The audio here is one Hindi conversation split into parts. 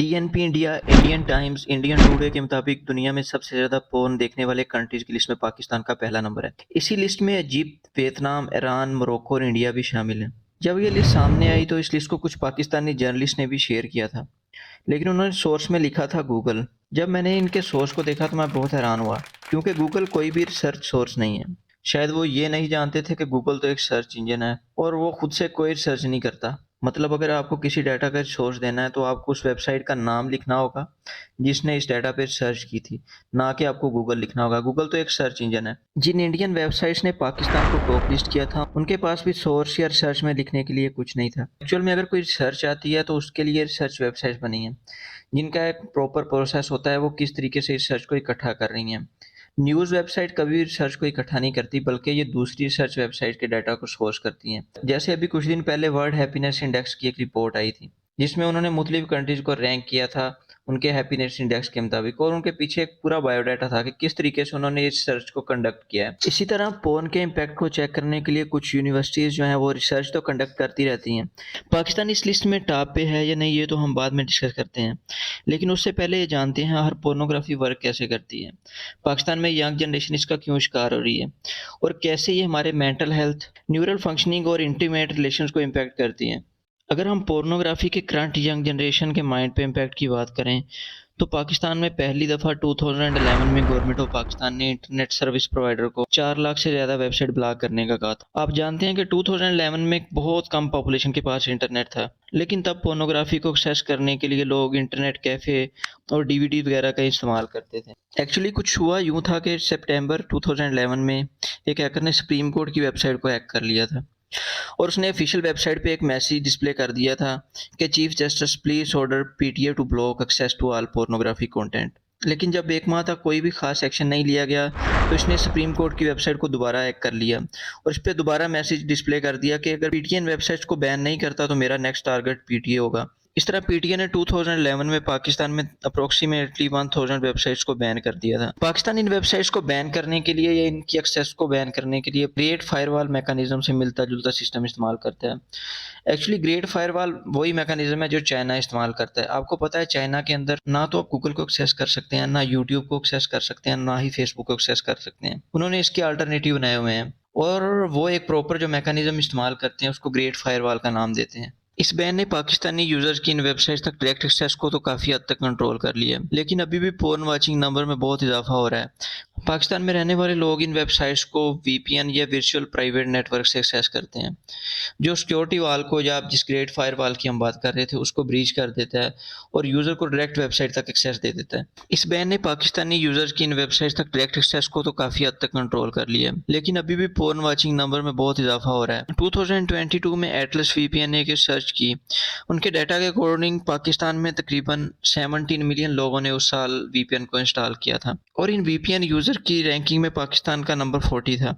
DNP India, Indian times, Indian today के मुताबिक दुनिया में सबसे ज़्यादा पोर्न देखने वाले कंट्रीज़ की लिस्ट में पाकिस्तान का पहला नंबर है। इसी लिस्ट में इजिप्ट, वियतनाम, ईरान, मोरक्को और इंडिया भी शामिल हैं। जब ये लिस्ट सामने आई तो इस लिस्ट को कुछ पाकिस्तानी जर्नलिस्ट ने भी शेयर किया था, लेकिन उन्होंने सोर्स में लिखा था गूगल। जब मैंने इनके सोर्स को देखा तो मैं बहुत हैरान हुआ, क्योंकि गूगल कोई भी रिसर्च सोर्स नहीं है। शायद वो ये नहीं जानते थे कि गूगल तो एक सर्च इंजन है और वो खुद से कोई रिसर्च नहीं करता। मतलब अगर आपको किसी डाटा का सोर्स देना है तो आपको उस वेबसाइट का नाम लिखना होगा जिसने इस डाटा पे सर्च की थी, ना कि आपको गूगल लिखना होगा। गूगल तो एक सर्च इंजन है। जिन इंडियन वेबसाइट्स ने पाकिस्तान को टॉप लिस्ट किया था, उनके पास भी सोर्स या रिसर्च में लिखने के लिए कुछ नहीं था। एक्चुअल में अगर कोई रिसर्च आती है तो उसके लिए रिसर्च वेबसाइट बनी है, जिनका एक प्रॉपर प्रोसेस होता है, वो किस तरीके से रिसर्च को इकट्ठा कर रही हैं। न्यूज़ वेबसाइट कभी रिसर्च को इकट्ठा नहीं करती, बल्कि ये दूसरी रिसर्च वेबसाइट के डाटा को सोर्स करती हैं। जैसे अभी कुछ दिन पहले वर्ल्ड हैप्पीनेस इंडेक्स की एक रिपोर्ट आई थी, जिसमें उन्होंने मुख्तलिफ कंट्रीज को रैंक किया था उनके हैप्पीनेस इंडेक्स के मुताबिक, और उनके पीछे एक पूरा बायोडाटा था कि किस तरीके से उन्होंने इस रिसर्च को कंडक्ट किया है। इसी तरह पोर्न के इम्पैक्ट को चेक करने के लिए कुछ यूनिवर्सिटीज़ जो हैं वो रिसर्च तो कंडक्ट करती रहती हैं। पाकिस्तान इस लिस्ट में टॉप पे है या नहीं, ये तो हम बाद में डिस्कस करते हैं, लेकिन उससे पहले ये जानते हैं हर पोर्नोग्राफी वर्क कैसे करती है, पाकिस्तान में यंग जनरेशन इसका क्यों शिकार हो रही है, और कैसे ये हमारे मेंटल हेल्थ, न्यूरल फंक्शनिंग और इंटीमेट रिलेशंस को इम्पैक्ट करती हैं। अगर हम पोर्नोग्राफी के करंट यंग जनरेशन के माइंड पे इम्पैक्ट की बात करें, तो पाकिस्तान में पहली दफ़ा 2011 में गवर्नमेंट ऑफ पाकिस्तान ने इंटरनेट सर्विस प्रोवाइडर को 4 लाख से ज़्यादा वेबसाइट ब्लॉक करने का कहा था। आप जानते हैं कि 2011 में बहुत कम पॉपुलेशन के पास इंटरनेट था, लेकिन तब पोर्नोग्राफी को एक्सेस करने के लिए लोग इंटरनेट कैफ़े और डीवीडी वगैरह का इस्तेमाल करते थे। एक्चुअली कुछ हुआ यूँ था कि सितंबर 2011 में एक हैकर ने सुप्रीम कोर्ट की वेबसाइट को हैक कर लिया था, और उसने ऑफिशियल वेबसाइट पे एक मैसेज डिस्प्ले कर दिया था कि chief justice please order PTA to block access to all pornography content. लेकिन जब एक माह तक कोई भी खास एक्शन नहीं लिया गया, तो इसने सुप्रीम कोर्ट की वेबसाइट को दोबारा हैक कर लिया और इस पर दोबारा मैसेज डिस्प्ले कर दिया कि अगर पीटीएन वेबसाइट्स को बैन नहीं करता तो मेरा नेक्स्ट टारगेट पीटीए होगा। इस तरह पीटीए ने 2011 में पाकिस्तान में अप्रोक्सीमेटली 1000 वेबसाइट्स को बैन कर दिया था। पाकिस्तान इन वेबसाइट्स को बैन करने के लिए या इनकी एक्सेस को बैन करने के लिए ग्रेट फायरवॉल मैकेनिज्म से मिलता जुलता सिस्टम इस्तेमाल करता है। एक्चुअली ग्रेट फायरवॉल वही मैकेनिज्म है जो चाइना इस्तेमाल करता है। आपको पता है चाइना के अंदर ना तो आप गूगल को एक्सेस कर सकते हैं, ना यूट्यूब को एक्सेस कर सकते हैं, ना ही फेसबुक को एक्सेस कर सकते हैं। उन्होंने इसके अल्टरनेटिव बनाए हुए हैं, और वो एक प्रॉपर जो मैकेनिज्म इस्तेमाल करते हैं उसको ग्रेट फायरवॉल का नाम देते हैं। इस बैन ने पाकिस्तानी यूजर्स की इन वेबसाइट्स तक डायरेक्ट एक्सेस को तो काफ़ी हद तक कंट्रोल कर लिया है, लेकिन अभी भी पोर्न वाचिंग नंबर में बहुत इजाफा हो रहा है। पाकिस्तान में रहने वाले लोग इन वेबसाइट्स को वीपीएन या वर्चुअल प्राइवेट नेटवर्क से एक्सेस करते हैं, जो सिक्योरिटी वाल को, या आप जिस ग्रेट फायर वाल की हम बात कर रहे थे, उसको ब्रीच कर देता है और यूज़र को डायरेक्ट वेबसाइट तक एक्सेस दे देता है। इस बैन ने पाकिस्तानी यूजर्स की इन वेबसाइट्स तक डायरेक्ट एक्सेस को तो काफ़ी हद तक कंट्रोल कर लिया है, लेकिन अभी भी पोर्न वाचिंग नंबर में बहुत इजाफा हो रहा है। 2022 में एटलस वीपीएन ने एक रिसर्च की, उनके डाटा के अकॉर्डिंग पाकिस्तान में तकरीबन 17 मिलियन लोगों ने उस साल वीपीएन को इंस्टॉल किया था, और इन वीपीएन यूज़र की रैंकिंग में पाकिस्तान का नंबर 40 था,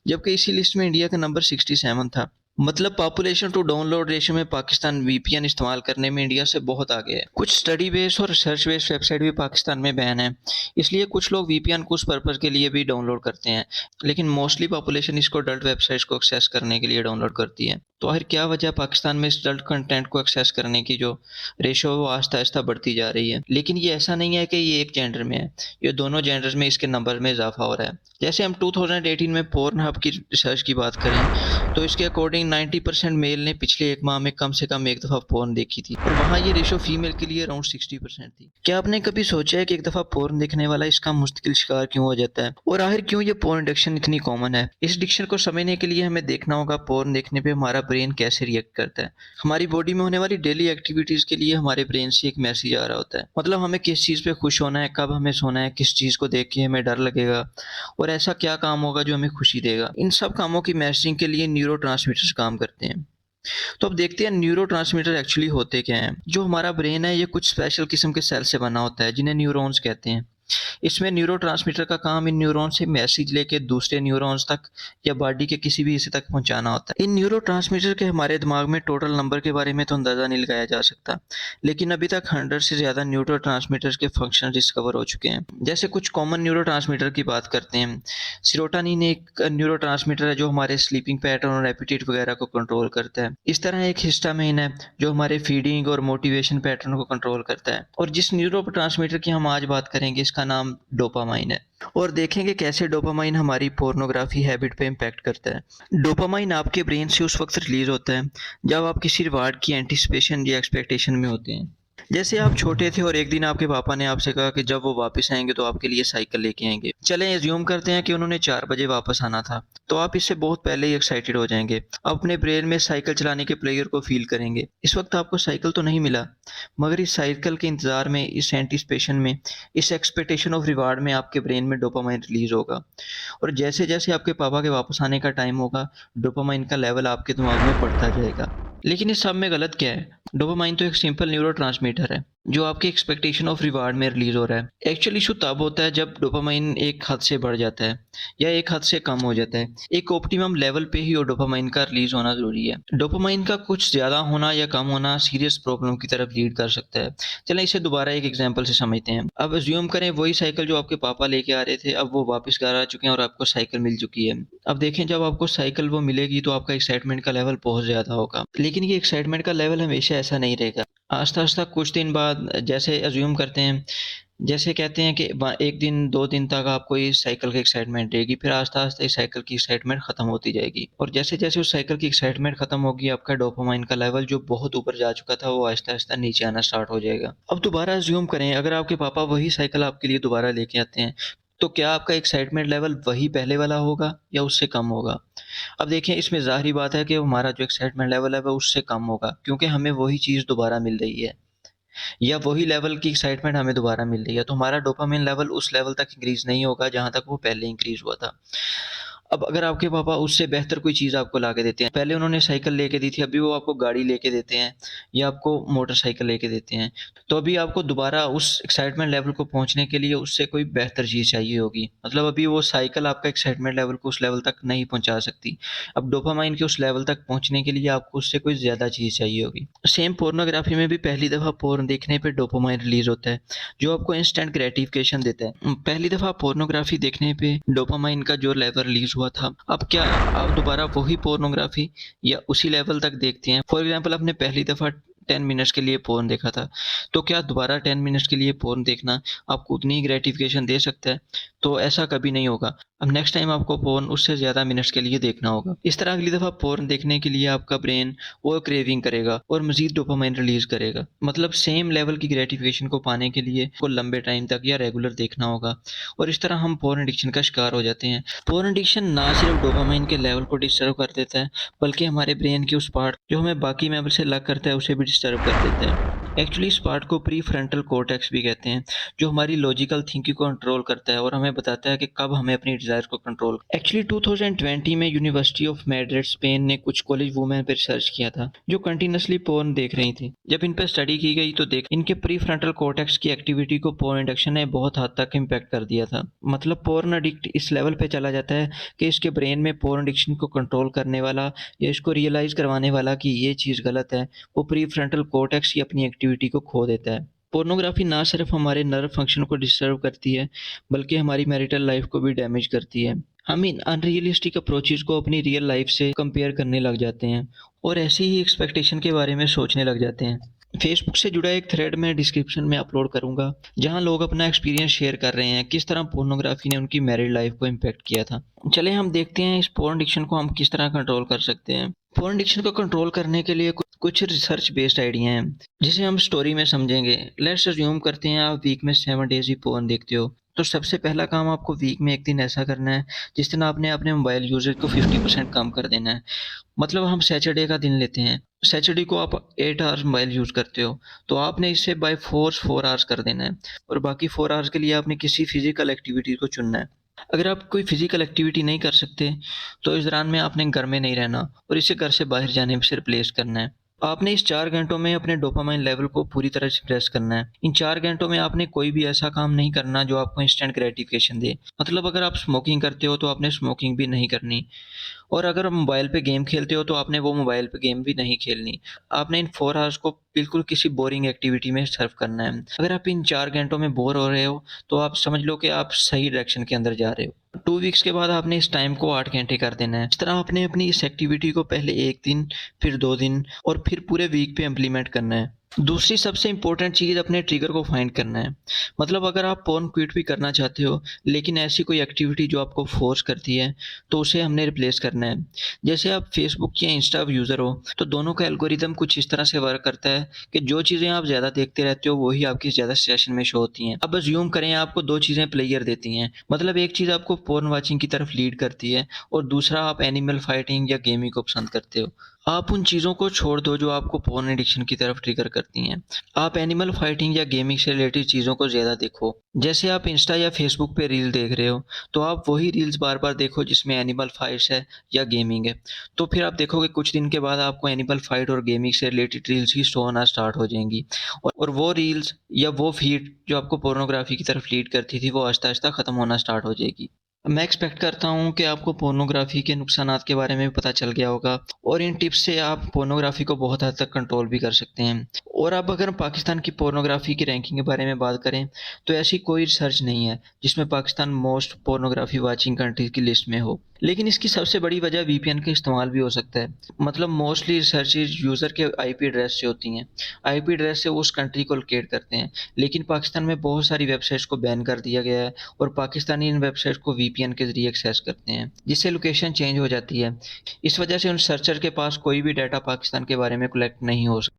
जबकि इसी लिस्ट में इंडिया का नंबर 67 था। मतलब पॉपुलेशन टू डाउनलोड रेशियो में पाकिस्तान वीपीएन इस्तेमाल करने में इंडिया से बहुत आगे है। कुछ स्टडी बेस्ड और रिसर्च बेस्ड वेबसाइट भी पाकिस्तान में बैन है, इसलिए कुछ लोग वीपीएन को उस पर्पज़ के लिए भी डाउनलोड करते हैं, लेकिन मोस्टली पॉपुलेशन इसको अडल्ट वेबसाइट्स को एक्सेस करने के लिए डाउनलोड करती है। तो आखिर क्या वजह पाकिस्तान में इस अडल्ट कंटेंट को एक्सेस करने की जो रेशो है वो आहिस्ता आहिस्ता बढ़ती जा रही है। लेकिन ये ऐसा नहीं है कि ये एक जेंडर में है, ये दोनों जेंडर्स में इसके नंबर में इजाफा हो रहा है। जैसे हम 2018 में पोर्न हब की रिसर्च की बात करें, तो इसके अकॉर्डिंग 90% मेल ने पिछले एक माह में कम से कम एक दफ़ा पोर्न देखी थी, और वहाँ ये रेशो फीमेल के लिए अराउंड 60% थी। क्या आपने कभी सोचा है कि एक दफ़ा पोर्न देखने वाला इसका मुस्तकिल शिकार क्यों हो जाता है, और आखिर क्यों ये पोर्न एडिक्शन इतनी कॉमन है? इस एडिक्शन को समझने के लिए हमें देखना होगा पोर्न देखने पे हमारा ब्रेन कैसे रिएक्ट करता है। हमारी बॉडी में होने वाली डेली एक्टिविटीज़ के लिए हमारे ब्रेन से एक मैसेज आ रहा होता है, मतलब हमें किस चीज़ पे खुश होना है, कब हमें सोना है, किस चीज़ को देख के हमें डर लगेगा, और ऐसा क्या काम होगा जो हमें खुशी देगा। इन सब कामों की मैसेजिंग के लिए न्यूरोट्रांसमीटर्स काम करते हैं। तो अब देखते हैं न्यूरोट्रांसमीटर एक्चुअली होते क्या हैं। जो हमारा ब्रेन है ये कुछ स्पेशल किस्म के सेल से बना होता है जिन्हें न्यूरॉन्स कहते हैं। इसमें न्यूरोट्रांसमीटर का काम इन न्यूरॉन से मैसेज लेके दूसरे न्यूरॉन्स तक या बॉडी के किसी भी हिस्से तक पहुंचाना होता है। इन न्यूरोट्रांसमीटर के हमारे दिमाग में टोटल नंबर के बारे में तो अंदाज़ा नहीं लगाया जा सकता, लेकिन अभी तक 100 से ज़्यादा न्यूरोट्रांसमीटर्स के फंक्शन डिस्कवर हो चुके हैं। जैसे कुछ कॉमन न्यूरोट्रांसमीटर की बात करते हैं। सेरोटोनिन एक न्यूरोट्रांसमीटर है जो हमारे स्लीपिंग पैटर्न और एपेटाइट वगैरह को कंट्रोल करता है। इस तरह एक हिस्टामाइन है जो हमारे फीडिंग और मोटिवेशन पैटर्न को कंट्रोल करता है। और जिस न्यूरोट्रांसमीटर की हम आज बात करेंगे इसका नाम डोपामाइन है, और देखेंगे कैसे डोपामाइन हमारी पोर्नोग्राफी हैबिट पे इम्पैक्ट करता है। डोपामाइन आपके ब्रेन से उस वक्त रिलीज होता है जब आप किसी रिवार्ड की एंटिसिपेशन या एक्सपेक्टेशन में होते हैं। जैसे आप छोटे थे और एक दिन आपके पापा ने आपसे कहा कि जब वो वापस आएंगे तो आपके लिए साइकिल लेके आएंगे। चलें एज्यूम करते हैं कि उन्होंने 4 बजे वापस आना था, तो आप इससे बहुत पहले ही एक्साइटेड हो जाएंगे। आप अपने ब्रेन में साइकिल चलाने के प्लेयर को फील करेंगे। इस वक्त आपको साइकिल तो नहीं मिला, मगर इस साइकिल के इंतजार में, इस एंटिसिपेशन में, इस एक्सपेक्टेशन ऑफ रिवार्ड में आपके ब्रेन में डोपामाइन रिलीज होगा। और जैसे जैसे आपके पापा के वापस आने का टाइम होगा, डोपामाइन का लेवल आपके दिमाग में बढ़ता जाएगा। लेकिन इस सब में गलत क्या है? डोपामाइन तो एक सिंपल न्यूरोट्रांसमीटर है जो आपकी एक्सपेक्टेशन ऑफ रिवार्ड में रिलीज हो रहा है। एक्चुअली इशू तब होता है जब डोपामाइन एक हद से बढ़ जाता है या एक हद से कम हो जाता है। एक ऑप्टिमम लेवल पे ही डोपामाइन का रिलीज होना जरूरी है। डोपामाइन का कुछ ज्यादा होना या कम होना सीरियस प्रॉब्लम की तरफ लीड कर सकता है। चलें इसे दोबारा एक एग्जांपल से समझते हैं। अब अज्यूम करें वही साइकिल जो आपके पापा लेके आ रहे थे, अब वो वापस घर आ चुके हैं और आपको साइकिल मिल चुकी है। अब देखें जब आपको साइकिल वो मिलेगी तो आपका एक्साइटमेंट का लेवल बहुत ज्यादा होगा, लेकिन ये एक्साइटमेंट का लेवल हमेशा ऐसा नहीं रहेगा। आस्ता आस्ता कुछ दिन बाद, जैसे अज्यूम करते हैं, जैसे कहते हैं कि 1 दिन 2 दिन तक आपको इस साइकिल की एक्साइटमेंट रहेगी, फिर आस्ता आस्ता इस साइकिल की एक्साइटमेंट खत्म होती जाएगी। और जैसे जैसे उस साइकिल की एक्साइटमेंट खत्म होगी, आपका डोपामाइन का लेवल जो बहुत ऊपर जा चुका था वो आहिस्ता आहिस्ता नीचे आना स्टार्ट हो जाएगा। अब दोबारा अज्यूम करें अगर आपके पापा वही साइकिल आपके लिए दोबारा लेके आते हैं, तो क्या आपका एक्साइटमेंट लेवल वही पहले वाला होगा या उससे कम होगा? अब देखें इसमें ज़ाहिर बात है कि हमारा जो एक्साइटमेंट लेवल है वो उससे कम होगा, क्योंकि हमें वही चीज़ दोबारा मिल रही है या वही लेवल की एक्साइटमेंट हमें दोबारा मिल रही है। तो हमारा डोपामाइन लेवल उस लेवल तक इंक्रीज नहीं होगा जहाँ तक वो पहले इंक्रीज हुआ था। अब अगर आपके पापा उससे बेहतर कोई चीज़ आपको ला के देते हैं, पहले उन्होंने साइकिल लेके दी थी, अभी वो आपको गाड़ी लेके देते हैं या आपको मोटरसाइकिल लेके देते हैं, तो अभी आपको दोबारा उस एक्साइटमेंट लेवल को पहुंचने के लिए उससे कोई बेहतर चीज़ चाहिए होगी। मतलब अभी वो साइकिल आपका एक्साइटमेंट लेवल को उस लेवल तक नहीं पहुंचा सकती। अब डोपामाइन के उस लेवल तक पहुंचने के लिए आपको उससे कोई ज़्यादा चीज़ चाहिए होगी। सेम पोर्नोग्राफी में भी पहली दफ़ा पोर्न देखने पे डोपामाइन रिलीज होता है जो आपको इंस्टेंट ग्रेटिफिकेशन देता है। पहली दफ़ा पोर्नोग्राफी देखने पे डोपामाइन का जो लेवल रिलीज हुआ था, अब क्या आप दोबारा वही पोर्नोग्राफी या उसी लेवल तक देखते हैं? फॉर एग्जांपल आपने पहली दफ़ा 10 मिनट्स के लिए पोर्न देखा था, तो क्या दोबारा 10 मिनट्स के लिए पोर्न देखना आपको उतनी ही ग्रेटिफिकेशन दे सकता है? तो ऐसा कभी नहीं होगा। अब नेक्स्ट टाइम आपको पोर्न उससे ज़्यादा मिनट्स के लिए देखना होगा। इस तरह अगली दफ़ा पोर्न देखने के लिए आपका ब्रेन और क्रेविंग करेगा और मज़ीद डोपामाइन रिलीज़ करेगा। मतलब सेम लेवल की ग्रेटिफिकेशन को पाने के लिए आपको लंबे टाइम तक या रेगुलर देखना होगा, और इस तरह हम पोर्न एडिक्शन का शिकार हो जाते हैं। पोर्न एडिक्शन ना सिर्फ डोपामाइन के लेवल को डिस्टर्ब कर देता है, बल्कि हमारे ब्रेन के उस पार्ट जो हमें बाकी मेमोरी से अलग करता है उसे भी डिस्टर्ब कर देता है। एक्चुअली इस पार्ट को प्री फ्रंटल कोर्टेक्स भी कहते हैं, जो हमारी लॉजिकल थिंकिंग को कंट्रोल करता है और हमें बताता है कि कब हमें अपनी डिजायर को कंट्रोल। एक्चुअली 2020 में यूनिवर्सिटी ऑफ मैड्रिड स्पेन ने कुछ कॉलेज वुमेन पर रिसर्च किया था जो कंटिन्यूसली पोर्न देख रही थी। जब इन पर स्टडी की गई तो देख इनके प्री फ्रंटल कोर्टेक्स की एक्टिविटी को पोर्न एडिक्शन ने बहुत हद तक इम्पैक्ट कर दिया था। मतलब पोर्न एडिक्ट इस लेवल पे चला जाता है कि इसके ब्रेन में पोर्न एडिक्शन को कंट्रोल करने वाला या इसको रियलाइज करवाने वाला कि ये चीज़ गलत है, वो प्री फ्रंटल कोर्टेक्स की अपनी एक्टिविटी को खो देता है। पोर्नोग्राफी ना सिर्फ हमारे नर्व फंक्शन को डिस्टर्ब करती है, बल्कि हमारी मैरिटल लाइफ को भी डैमेज करती है। हम इन अनरियलिस्टिक अप्रोचेस को अपनी रियल लाइफ से कंपेयर करने लग जाते हैं और ऐसी ही एक्सपेक्टेशन के बारे में सोचने लग जाते हैं। फेसबुक से जुड़ा एक थ्रेड मैं डिस्क्रिप्शन में अपलोड करूंगा, जहां लोग अपना एक्सपीरियंस शेयर कर रहे हैं किस तरह पोर्नोग्राफी ने उनकी मैरिड लाइफ को इम्पेक्ट किया था। चले हम देखते हैं इस पोर्न एडिक्शन को हम किस तरह कंट्रोल कर सकते हैं। पोर्न एडिक्शन को कंट्रोल करने के लिए कुछ रिसर्च बेस्ड आइडिया हैं जिसे हम स्टोरी में समझेंगे। लेट्स अज्यूम करते हैं आप वीक में 7 डेज ही पोर्न देखते हो, तो सबसे पहला काम आपको वीक में एक दिन ऐसा करना है जिस दिन आपने अपने मोबाइल यूजेज को 50% कम कर देना है। मतलब हम सैटरडे का दिन लेते हैं, सैटरडे को आप 8 आवर्स मोबाइल यूज़ करते हो, तो आपने इसे बाय फोर्स 4 आवर्स कर देना है और बाकी 4 आवर्स के लिए आपने किसी फिजिकल एक्टिविटी को चुनना है। अगर आप कोई फिजिकल एक्टिविटी नहीं कर सकते तो इस दौरान में आपने घर में नहीं रहना और इसे घर से बाहर जाने से रिप्लेस करना है। आपने इस 4 घंटों में अपने डोपामाइन लेवल को पूरी तरह सप्रेस करना है। इन 4 घंटों में आपने कोई भी ऐसा काम नहीं करना जो आपको इंस्टेंट ग्रेटिफिकेशन दे। मतलब अगर आप स्मोकिंग करते हो तो आपने स्मोकिंग भी नहीं करनी। और अगर आप मोबाइल पे गेम खेलते हो तो आपने वो मोबाइल पे गेम भी नहीं खेलनी। आपने इन 4 आवर्स को बिल्कुल किसी बोरिंग एक्टिविटी में सर्व करना है। अगर आप इन 4 घंटों में बोर हो रहे हो तो आप समझ लो कि आप सही डायरेक्शन के अंदर जा रहे हो। 2 वीक्स के बाद आपने इस टाइम को 8 घंटे कर देना है। इस तरह आपने अपनी इस एक्टिविटी को पहले 1 दिन, फिर 2 दिन और फिर पूरे वीक पे इम्प्लीमेंट करना है। दूसरी सबसे इम्पोर्टेंट चीज़ अपने ट्रिगर को फाइंड करना है। मतलब अगर आप पोर्न क्विट भी करना चाहते हो, लेकिन ऐसी कोई एक्टिविटी जो आपको फ़ोर्स करती है, तो उसे हमने रिप्लेस करना है। जैसे आप फ़ेसबुक या इंस्टा यूज़र हो, तो दोनों का एल्गोरिदम कुछ इस तरह से वर्क करता है कि जो चीज़ें आप ज़्यादा देखते रहते हो, वही आपकी ज़्यादा सेशन में शो होती हैं। अब अज़्यूम करें आपको 2 चीज़ें प्लेयर देती हैं। मतलब एक चीज़ आपको पोर्न वाचिंग की तरफ लीड करती है और दूसरा आप एनिमल फाइटिंग या गेमिंग को पसंद करते हो। आप उन चीज़ों को छोड़ दो जो आपको पोर्न एडिक्शन की तरफ ट्रिगर करती हैं। आप एनिमल फाइटिंग या गेमिंग से रिलेटेड चीज़ों को ज़्यादा देखो। जैसे आप इंस्टा या फ़ेसबुक पे रील देख रहे हो, तो आप वही रील्स बार-बार देखो जिसमें एनिमल फाइट्स है या गेमिंग है। तो फिर आप देखोगे कुछ दिन के बाद आपको एनिमल फाइट और गेमिंग से रिलेटेड रील्स ही शो होना स्टार्ट हो जाएँगी। और वो रील्स या वो फ़ीड जो आपको पोर्नोग्राफ़ी की तरफ लीड करती थी, वो आहिस्ता-आहिस्ता ख़त्म होना स्टार्ट हो जाएगी। मैं एक्सपेक्ट करता हूँ कि आपको पोर्नोग्राफ़ी के नुकसानात के बारे में भी पता चल गया होगा और इन टिप्स से आप पोर्नोग्राफ़ी को बहुत हद तक कंट्रोल भी कर सकते हैं। और अब अगर पाकिस्तान की पोर्नोग्राफ़ी की रैंकिंग के बारे में बात करें, तो ऐसी कोई रिसर्च नहीं है जिसमें Pakistan most pornography watching countries की लिस्ट में हो। लेकिन इसकी सबसे बड़ी वजह वीपीएन का इस्तेमाल भी हो सकता है। मतलब मोस्टली रिसर्चेज़ यूज़र के आईपी एड्रेस से होती हैं। आईपी एड्रेस से वो उस कंट्री को लोकेट करते हैं। लेकिन पाकिस्तान में बहुत सारी वेबसाइट्स को बैन कर दिया गया है और पाकिस्तानी इन वेबसाइट्स को वीपीएन के ज़रिए एक्सेस करते हैं, जिससे लोकेशन चेंज हो जाती है। इस वजह से उन सर्चर के पास कोई भी डाटा पाकिस्तान के बारे में कलेक्ट नहीं हो सकता।